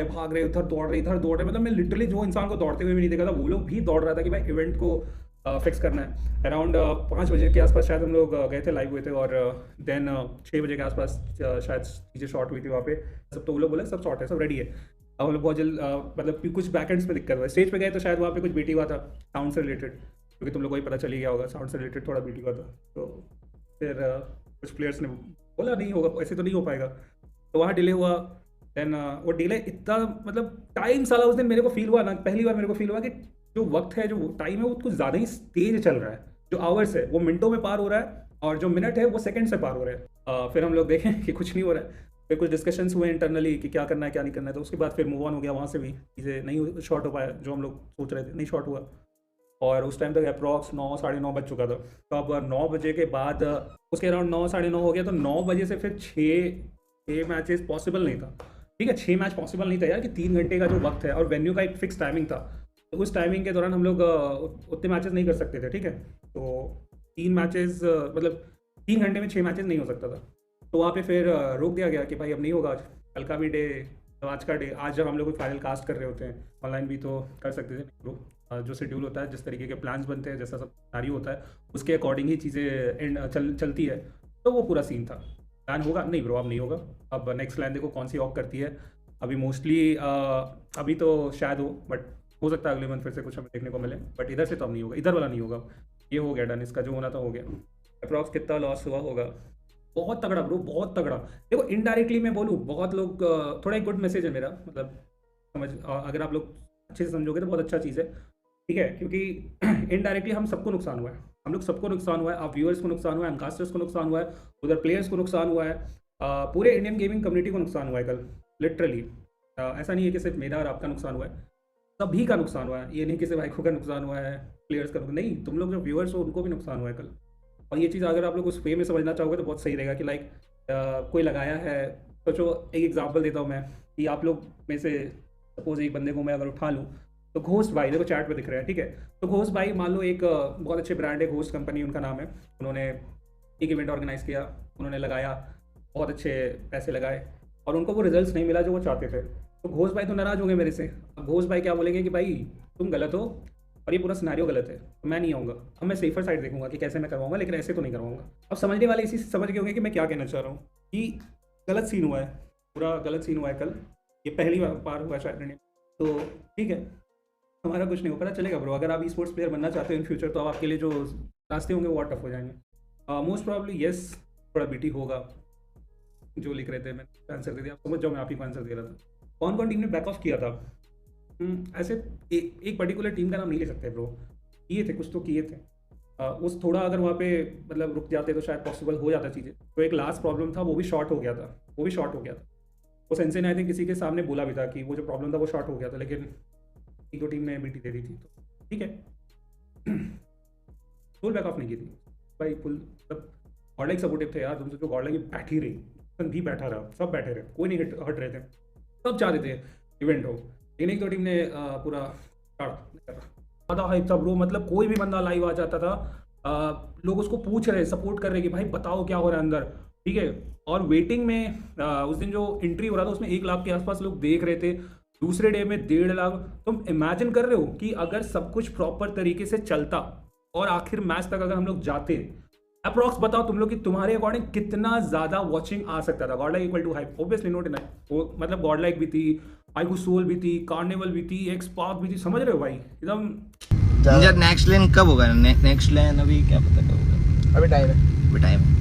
भाग रहे इधर दौड़ रहे, मतलब मैं लिटरली जो इंसान को दौड़ते हुए भी नहीं देखा था वो लोग भी दौड़ रहा था कि भाई इवेंट को फिक्स करना है। अराउंड 5 बजे के आसपास शायद हम लोग गए थे, लाइव हुए थे, और देन 6 बजे के आसपास शायद चीज़ें शॉर्ट हुई थी वहाँ पे सब। तो वो लोग बोले सब शॉर्ट है, सब रेडी है। अब हम लोग बहुत जल्द मतलब कि कुछ बैकएंड्स में दिक्कत हुआ, स्टेज पे गए तो शायद वहाँ पे कुछ बीटी हुआ था साउंड से रिलेटेड, क्योंकि तुम लोग को ही पता चल ही गया होगा साउंड से रिलेटेड थोड़ा बीटी हुआ था। तो फिर कुछ प्लेयर्स ने बोला नहीं होगा, ऐसे तो नहीं हो पाएगा, तो वहाँ डिले हुआ। देन वो डिले इतना मतलब टाइम साला उस दिन मेरे को फील हुआ ना, पहली बार मेरे को फील हुआ कि जो वक्त है, जो टाइम है, वो कुछ ज़्यादा ही तेज चल रहा है। जो आवर्स है वो मिनटों में पार हो रहा है, और जो मिनट है वो सेकंड से पार हो रहे हैं। फिर हम लोग देखें कि कुछ नहीं हो रहा है, फिर कुछ डिस्कशंस हुए इंटरनली कि क्या करना है क्या नहीं करना है, तो उसके बाद फिर मूव ऑन हो गया वहाँ से भी। चीज़ें नहीं शॉर्ट हो पाया, जो हम लोग सोच रहे थे नहीं शॉर्ट हुआ, और उस टाइम तक अप्रॉक्स 9 साढ़े 9 बज चुका था। तो अब 9 बजे के बाद उसके अराउंड 9 साढ़े 9 हो गया, तो 9 बजे से फिर 6 मैचेस पॉसिबल नहीं था। ठीक है, 6 मैच पॉसिबल नहीं था यार, कि 3 घंटे का जो वक्त है और वेन्यू का एक फिक्स टाइमिंग था, तो उस टाइमिंग के दौरान हम लोग उतने मैचेस नहीं कर सकते थे। ठीक है, तो 3 मैचेस मतलब 3 घंटे में 6 मैचेस नहीं हो सकता था। तो वहाँ पे फिर रोक दिया गया कि भाई अब नहीं होगा, आज कल का भी डे, तो आज का डे, आज जब हम लोग फाइनल कास्ट कर रहे होते हैं ऑनलाइन भी तो कर सकते थे ब्रो। जो शेड्यूल होता है, जिस तरीके के प्लान्स बनते हैं, जैसा सब सारी होता है, उसके अकॉर्डिंग ही चीज़ें चलती है। तो वो पूरा सीन था। प्लान होगा नहीं ब्रो, अब नहीं होगा। अब नेक्स्ट प्लान देखो कौन सी ऑफ करती है। अभी मोस्टली अभी तो शायद हो, बट हो सकता है अगले मंथ फिर से कुछ हमें देखने को मिले, बट इधर से तो अब नहीं होगा, इधर वाला नहीं होगा। ये हो गया डन, इसका जो होना था हो गया। अप्रॉक्स कितना लॉस हुआ होगा? बहुत तगड़ा ब्रो, बहुत तगड़ा। देखो इनडायरेक्टली मैं बोलूँ, बहुत लोग थोड़ा एक गुड मैसेज है मेरा, मतलब समझ, अगर आप लोग अच्छे से समझोगे तो बहुत अच्छा चीज़ है। ठीक है, क्योंकि इनडायरेक्टली हम सबको नुकसान हुआ है, हम लोग सबको नुकसान हुआ है। आप व्यूअर्स को नुकसान हुआ है, कास्टर्स को नुकसान हुआ है, उधर प्लेयर्स को नुकसान हुआ है, पूरे इंडियन गेमिंग कम्युनिटी को नुकसान हुआ है कल, लिटरली। ऐसा नहीं है कि सिर्फ मेरा और आपका नुकसान हुआ है, सभी का नुकसान हुआ है। ये नहीं कि सिर्फ आइको का नुकसान हुआ है, प्लेयर्स का नहीं, तुम लोग जो व्यूअर्स हो उनको भी नुकसान हुआ है कल। और ये चीज़ अगर आप लोग उस वे में समझना चाहोगे तो बहुत सही रहेगा कि लाइक कोई लगाया है। सोचो, एक एग्जांपल देता हूँ मैं, कि आप लोग में से सपोज एक बंदे को मैं अगर उठा लूँ, तो घोस्ट भाई देखो चैट पे दिख रहे हैं, ठीक है, तो घोस्ट भाई मान लो एक बहुत अच्छे ब्रांड है, घोस्ट कंपनी उनका नाम है, उन्होंने एक इवेंट ऑर्गेनाइज किया, उन्होंने लगाया, बहुत अच्छे पैसे लगाए, और उनको वो रिजल्ट्स नहीं मिला जो वो चाहते थे। तो घोष भाई तो नाराज़ होंगे मेरे से। अब घोष भाई क्या बोलेंगे कि भाई तुम गलत हो और ये पूरा सिनेरियो गलत है, तो मैं नहीं आऊँगा। अब मैं सेफर साइड देखूंगा कि कैसे मैं करवाऊंगा, लेकिन ऐसे तो नहीं करवाऊंगा। अब समझने वाले इसी से समझ गए होंगे कि मैं क्या कहना चाह रहा हूँ, कि गलत सीन हुआ है, पूरा गलत सीन हुआ है कल। ये पहली बार हुआ है शायद इंडिया, तो ठीक है, हमारा कुछ नहीं हो, पता चलेगा ब्रो। अगर आप ई स्पोर्ट्स प्लेयर बनना चाहते हो इन फ्यूचर, तो अब आपके लिए जो रास्ते होंगे वो और टफ हो जाएंगे। मोस्ट प्रॉब्ली येस, थोड़ा बीटी होगा। जो लिख रहे थे मैंने आंसर दे दिया, आप समझ जाओ मैं आप ही को आंसर दे रहा था। कौन कौन टीम ने बैक ऑफ किया था? ऐसे एक पर्टिकुलर टीम का नाम नहीं ले सकते ब्रो, किए थे कुछ तो किए थे। उस थोड़ा अगर वहाँ पे मतलब रुक जाते तो शायद पॉसिबल हो जाता चीज़ें। तो एक लास्ट प्रॉब्लम था, वो भी शॉर्ट हो गया था, वो सेंसे ने आई थिंक किसी के सामने बोला भी था कि वो जो प्रॉब्लम था वो शॉर्ट हो गया था, लेकिन एक दो टीम ने बीटी दे दी थी, तो ठीक है। फुल बैक ऑफ नहीं की थी भाई, फुल मतलब गॉडलाइक सपोर्टिव थे यार। तुम सोचो गॉडलाइक बैठ ही रही, भी बैठा रहा, सब बैठे रहे, कोई नहीं हट रहे थे, सब चाह रहे थे इवेंट हो, लेकिन एक दो टीम ने पूरा ज़्यादा हाइप था ब्रो। मतलब कोई भी बंदा लाइव आ जाता था, लोग उसको पूछ रहे, सपोर्ट कर रहे कि भाई बताओ क्या हो रहा है अंदर, ठीक है। और वेटिंग में उस दिन जो एंट्री हो रहा था उसमें 1 लाख के आसपास लोग देख रहे थे, दूसरे डे में 1.5 लाख। तुम इमेजिन कर रहे हो कि अगर सब कुछ प्रॉपर तरीके से चलता और आखिर मैच तक अगर हम लोग जाते, अप्रॉक्स बताओ तुम लोग कि तुम्हारे अकॉर्डिंग कितना ज्यादा वॉचिंग आ सकता था। Godlike equal to hype, obviously not in वो, मतलब गॉडलाइक भी थी, आइको सोल भी थी, कार्निवल भी थी, एक्स पार्क भी थी, समझ रहे हो भाई एकदम। नेक्स्ट लेन कब होगा? नेक्स्ट लेन अभी क्या पता कब होगा, अभी टाइम है,